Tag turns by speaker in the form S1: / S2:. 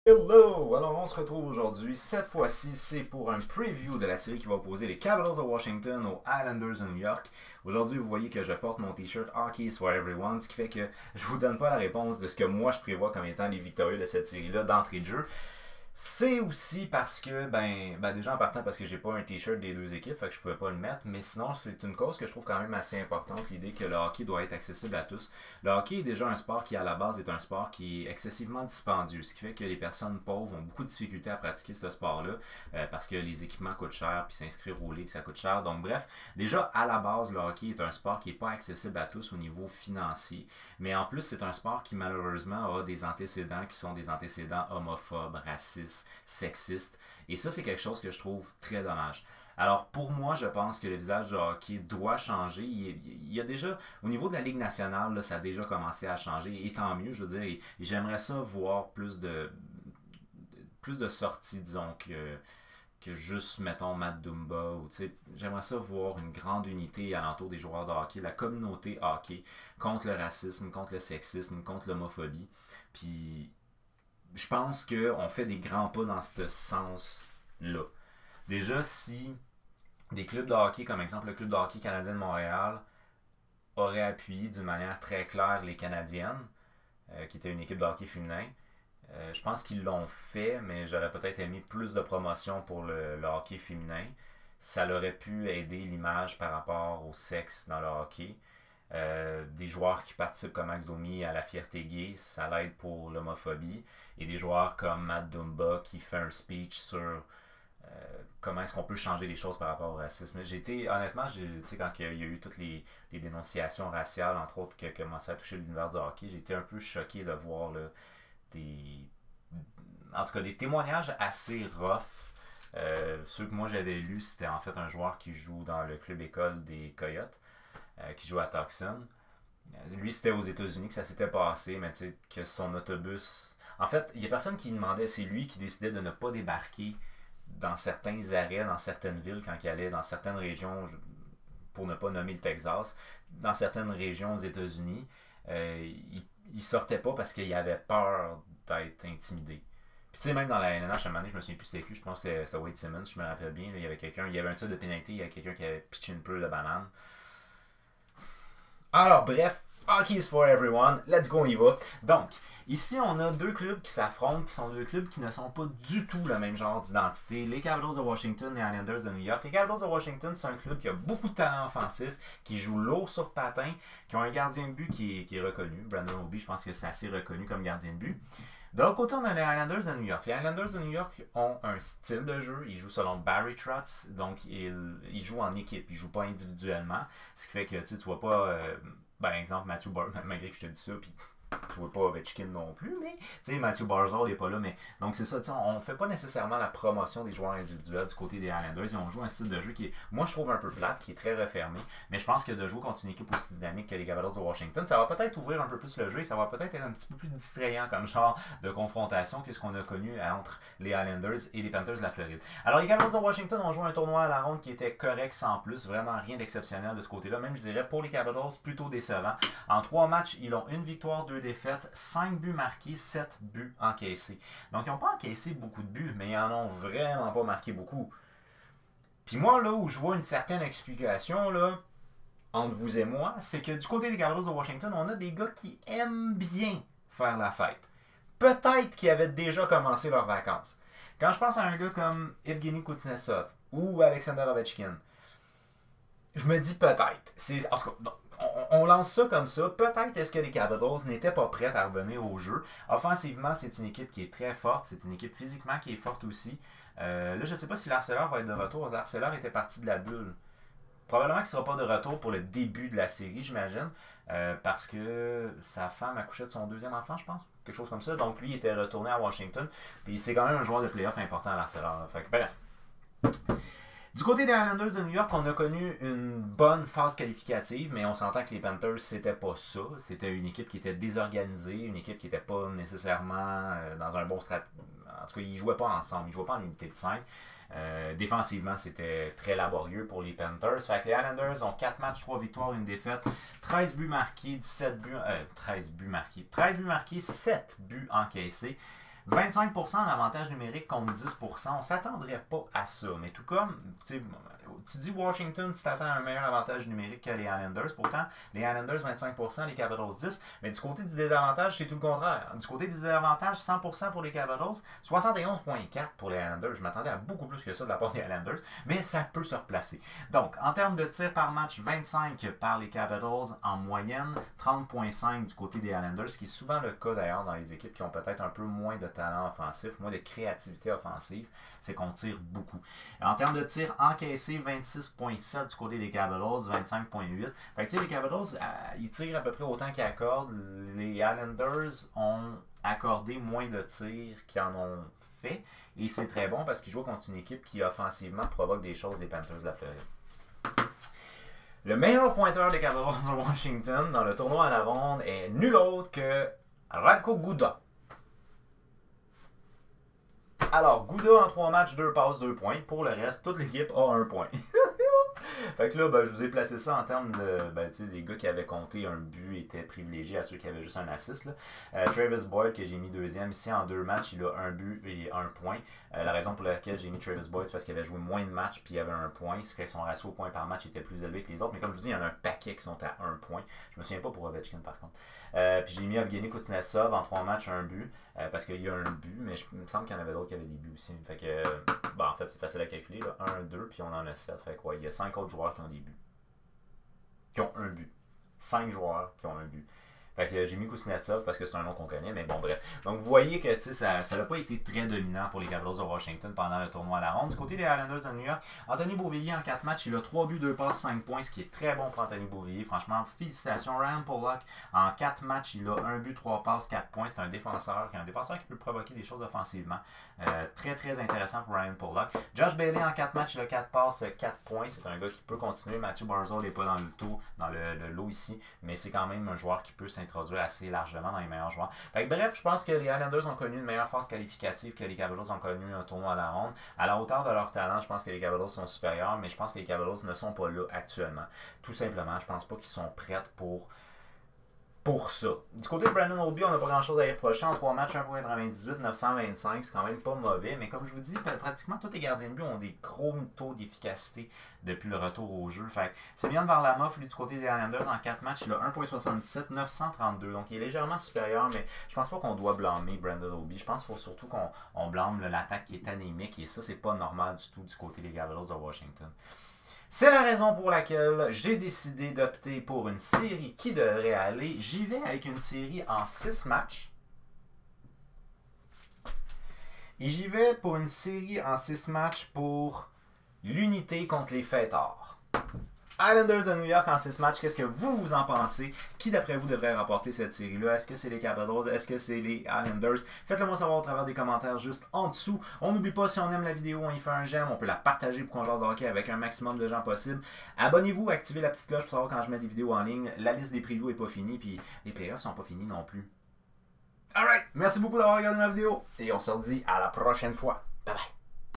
S1: Hello! Alors on se retrouve aujourd'hui. Cette fois-ci, c'est pour un preview de la série qui va opposer les Capitals de Washington aux Islanders de New York. Aujourd'hui, vous voyez que je porte mon t-shirt Hockey is for Everyone, ce qui fait que je vous donne pas la réponse de ce que moi je prévois comme étant les victorieux de cette série-là d'entrée de jeu. C'est aussi parce que, déjà en partant parce que j'ai pas un t-shirt des deux équipes, fait que je pouvais pas le mettre, mais sinon c'est une cause que je trouve quand même assez importante, l'idée que le hockey doit être accessible à tous. Le hockey est déjà un sport qui à la base est un sport qui est excessivement dispendieux, ce qui fait que les personnes pauvres ont beaucoup de difficultés à pratiquer ce sport-là, parce que les équipements coûtent cher, puis s'inscrire au league ça coûte cher, donc bref, déjà à la base le hockey est un sport qui est pas accessible à tous au niveau financier, mais en plus c'est un sport qui malheureusement a des antécédents qui sont des antécédents homophobes, racistes, sexiste. Et ça, c'est quelque chose que je trouve très dommage. Alors, pour moi, je pense que le visage du hockey doit changer. Il y a déjà, au niveau de la Ligue nationale, là, ça a déjà commencé à changer. Et tant mieux, je veux dire. Et j'aimerais ça voir plus de sorties, disons, que juste, mettons, Matt Dumba. Ou, j'aimerais ça voir une grande unité alentour des joueurs de hockey, la communauté hockey, contre le racisme, contre le sexisme, contre l'homophobie. Puis je pense qu'on fait des grands pas dans ce sens-là. Déjà, si des clubs de hockey, comme exemple le club de hockey canadien de Montréal, auraient appuyé d'une manière très claire les Canadiennes, qui était une équipe de hockey féminin, je pense qu'ils l'ont fait, mais j'aurais peut-être aimé plus de promotion pour le hockey féminin. Ça aurait pu aider l'image par rapport au sexe dans le hockey. Des joueurs qui participent comme Max Domi à la fierté gay, ça l'aide pour l'homophobie. Et des joueurs comme Matt Dumba qui fait un speech sur comment est-ce qu'on peut changer les choses par rapport au racisme. Honnêtement, quand il y a eu toutes les dénonciations raciales, entre autres, qui commençaient à toucher l'univers du hockey, j'ai été un peu choqué de voir là, en tout cas, des témoignages assez rough. Ceux que moi j'avais lus, c'était en fait un joueur qui joue dans le club école des Coyotes, qui joue à Tucson. Lui, c'était aux États-Unis que ça s'était passé, mais tu sais, que son autobus. En fait, il y a personne qui demandait, c'est lui qui décidait de ne pas débarquer dans certains arrêts, dans certaines villes, quand il allait dans certaines régions, pour ne pas nommer le Texas, dans certaines régions aux États-Unis. Il sortait pas parce qu'il avait peur d'être intimidé. Puis tu sais, même dans la LNH, à un moment donné, je me souviens plus c'était qui, je pense que c'était Wade Simmons, je me rappelle bien, là, il y avait un tir de pénalité, il y avait quelqu'un qui avait pitché une peule de banane. Alors bref, hockey is for everyone, let's go, on y va. Donc, ici on a deux clubs qui s'affrontent, qui sont deux clubs qui ne sont pas du tout le même genre d'identité. Les Capitals de Washington et les Islanders de New York. Les Capitals de Washington, c'est un club qui a beaucoup de talent offensif, qui joue lourd sur patin, qui ont un gardien de but qui est reconnu. Brandon Obi, je pense que c'est assez reconnu comme gardien de but. De l'autre côté, on a les Islanders de New York. Les Islanders de New York ont un style de jeu. Ils jouent selon Barry Trotz, donc ils jouent en équipe. Ils ne jouent pas individuellement. Ce qui fait que tu vois pas, par exemple, Matthew Barzal, malgré que je te dis ça, puis je vois pas Ovechkin non plus, mais Matthew Barzal n'est pas là. Mais donc c'est ça, on fait pas nécessairement la promotion des joueurs individuels du côté des Islanders. Et on joue un style de jeu qui est, moi je trouve un peu plate, qui est très refermé. Mais je pense que de jouer contre une équipe aussi dynamique que les Capitals de Washington, ça va peut-être ouvrir un peu plus le jeu et ça va peut-être être un petit peu plus distrayant comme genre de confrontation que ce qu'on a connu entre les Islanders et les Panthers de la Floride. Alors les Capitals de Washington ont joué un tournoi à la ronde qui était correct sans plus, vraiment rien d'exceptionnel de ce côté-là. Même je dirais pour les Capitals plutôt décevant. En 3 matchs, ils ont une victoire, 2 défaites, 5 buts marqués, 7 buts encaissés. Donc ils n'ont pas encaissé beaucoup de buts, mais ils en ont vraiment pas marqué beaucoup. Puis moi, là où je vois une certaine explication, là, entre vous et moi, c'est que du côté des Capitals de Washington, on a des gars qui aiment bien faire la fête. Peut-être qu'ils avaient déjà commencé leurs vacances. Quand je pense à un gars comme Evgeny Kuznetsov ou Alexander Ovechkin, je me dis peut-être. En tout cas, on lance ça comme ça. Peut-être est-ce que les Capitals n'étaient pas prêts à revenir au jeu. Offensivement, c'est une équipe qui est très forte. C'est une équipe physiquement qui est forte aussi. Là, je ne sais pas si l'Arcelor va être de retour. L'Arcelor était parti de la bulle. Probablement qu'il ne sera pas de retour pour le début de la série, j'imagine. Parce que sa femme accouchait de son deuxième enfant, je pense. Quelque chose comme ça. Donc lui, il était retourné à Washington. Puis c'est quand même un joueur de playoff important à l'Arcelor. Bref. Du côté des Islanders de New York, on a connu une bonne phase qualificative, mais on s'entend que les Panthers, c'était pas ça. C'était une équipe qui était désorganisée, une équipe qui n'était pas nécessairement dans un bon stratégie. En tout cas, ils ne jouaient pas ensemble, ils ne jouaient pas en unité de 5. Défensivement, c'était très laborieux pour les Panthers. Fait que les Islanders ont 4 matchs, 3 victoires, 1 défaite, 13 buts marqués, 17 buts. 13 buts marqués. 13 buts marqués, 7 buts encaissés. 25% en avantage numérique contre 10%. On ne s'attendrait pas à ça. Mais tout comme, tu dis Washington, tu t'attends à un meilleur avantage numérique que les Islanders. Pourtant, les Islanders 25%, les Capitals 10%. Mais du côté du désavantage, c'est tout le contraire. Du côté du désavantage, 100% pour les Capitals, 71,4% pour les Islanders. Je m'attendais à beaucoup plus que ça de la part des Islanders. Mais ça peut se replacer. Donc, en termes de tirs par match, 25 par les Capitals en moyenne, 30,5 du côté des Islanders, ce qui est souvent le cas d'ailleurs dans les équipes qui ont peut-être un peu moins de talent offensif, moins de créativité offensive, c'est qu'on tire beaucoup. En termes de tirs encaissés, 26,7 du côté des Capitals, 25,8. Fait que les Capitals, ils tirent à peu près autant qu'ils accordent. Les Islanders ont accordé moins de tirs qu'ils en ont fait. Et c'est très bon parce qu'ils jouent contre une équipe qui offensivement provoque des choses des Panthers de la Floride. Le meilleur pointeur des Capitals de Washington dans le tournoi à la ronde est nul autre que Radko Guda. Alors, Guda en 3 matchs, 2 passes, 2 points. Pour le reste, toute l'équipe a 1 point. Fait que là, je vous ai placé ça en termes de, des gars qui avaient compté un but étaient privilégiés à ceux qui avaient juste un assist. Travis Boyd, que j'ai mis deuxième ici en 2 matchs, il a 1 but et 1 point. La raison pour laquelle j'ai mis Travis Boyd, c'est parce qu'il avait joué moins de matchs puis il avait 1 point. C'est que son ratio point par match était plus élevé que les autres. Mais comme je vous dis, il y en a un paquet qui sont à 1 point. Je me souviens pas pour Ovechkin par contre. Puis j'ai mis Evgeny Kuznetsov en 3 matchs, 1 but. Parce qu'il y a un but, mais il me semble qu'il y en avait d'autres qui avaient des buts aussi. Fait que, en fait, c'est facile à calculer. 1, 2, puis on en a 7. Fait que, il y a 5 autres joueurs qui ont des buts. Qui ont un but. 5 joueurs qui ont un but. Fait que j'ai mis Kuznetsov parce que c'est un nom qu'on connaît, mais bon, bref. Donc, vous voyez que ça n'a pas été très dominant pour les Capitals de Washington pendant le tournoi à la ronde. Du côté des Islanders de New York, Anthony Beauvillier en 4 matchs, il a 3 buts, 2 passes, 5 points, ce qui est très bon pour Anthony Beauvillier. Franchement, félicitations. Ryan Pollock, en 4 matchs, il a 1 but, 3 passes, 4 points. C'est un défenseur qui peut provoquer des choses offensivement. Très, très intéressant pour Ryan Pollock. Josh Bailey, en 4 matchs, il a 4 passes, 4 points. C'est un gars qui peut continuer. Matthew Barzal n'est pas dans le lot ici, mais c'est quand même un joueur qui peut s'introduire assez largement dans les meilleurs joueurs. Bref, je pense que les Islanders ont connu une meilleure phase qualificative que les Capitals ont connu un tournoi à la ronde. À la hauteur de leur talent, je pense que les Capitals sont supérieurs, mais je pense que les Capitals ne sont pas là actuellement. Tout simplement, je pense pas qu'ils sont prêts pour ça. Du côté de Brandon Oldby, on n'a pas grand chose à y reprocher. En 3 matchs, 1,98, 925, c'est quand même pas mauvais. Mais comme je vous dis, pratiquement tous les gardiens de but ont des gros taux d'efficacité depuis le retour au jeu. Fait c'est bien de Varlamov, lui, du côté des Islanders, en 4 matchs, il a 1,77, 932. Donc il est légèrement supérieur, mais je pense pas qu'on doit blâmer Brandon Oldby. Je pense qu'il faut surtout qu'on blâme l'attaque qui est anémique. Et ça, c'est pas normal du tout du côté des Capitals de Washington. C'est la raison pour laquelle j'ai décidé d'opter pour une série qui devrait aller. J'y vais avec une série en 6 matchs. Et j'y vais pour une série en 6 matchs pour l'unité contre les fêtards. Islanders de New York en 6 matchs, qu'est-ce que vous en pensez? Qui d'après vous devrait remporter cette série-là? Est-ce que c'est les Capitals? Est-ce que c'est les Islanders? Faites-le moi savoir au travers des commentaires juste en dessous. On n'oublie pas, si on aime la vidéo, on y fait un j'aime, on peut la partager pour qu'on jase de hockey avec un maximum de gens possible. Abonnez-vous, activez la petite cloche pour savoir quand je mets des vidéos en ligne. La liste des previews n'est pas finie, puis les playoffs sont pas finis non plus. Alright, merci beaucoup d'avoir regardé ma vidéo, et on se redit à la prochaine fois. Bye bye!